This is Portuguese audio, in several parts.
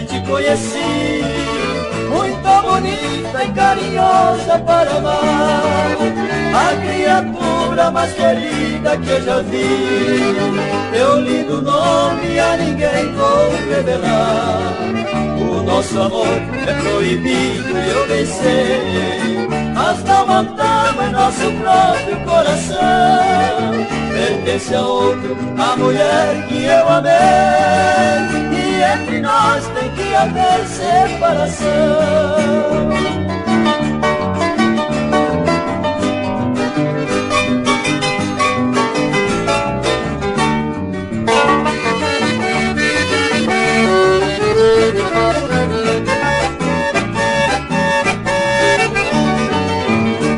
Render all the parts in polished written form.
te conheci, muito bonita e carinhosa para amar, a criatura mais querida que eu já vi. Teu lindo nome a ninguém vou revelar, o nosso amor é proibido e eu bem sei, mas não matamos em nosso próprio coração. Pertence a outro, a mulher que eu amei, e entre nós tem que haver separação.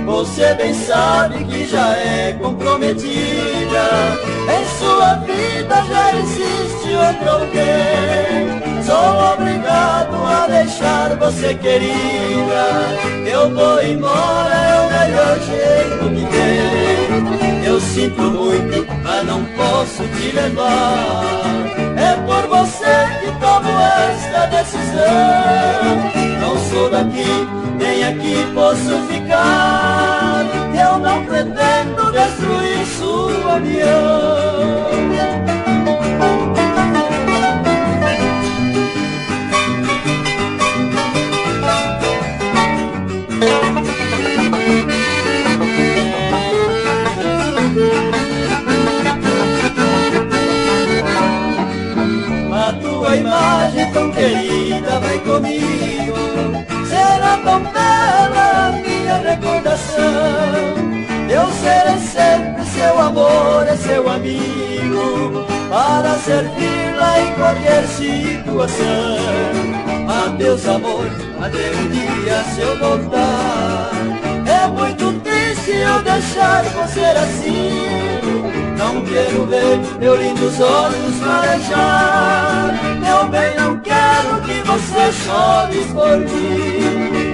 Você bem sabe que já é comprometida, em sua vida já existe outro alguém. Sou obrigado a deixar você, querida, eu vou embora, é o melhor jeito que tem. Eu sinto muito, mas não posso te levar, é por você que tomo esta decisão. Não sou daqui, nem aqui posso ficar, eu não pretendo destruir sua união. A tua imagem tão querida vai comigo, será tão bela a minha recordação. Eu serei sempre seu amor, é seu amigo, para servi-la em qualquer situação. Adeus amor, até um dia se eu voltar, é muito triste eu deixar você assim. Não quero ver meus lindos olhos marejar, meu bem, não quero que você chore por mim.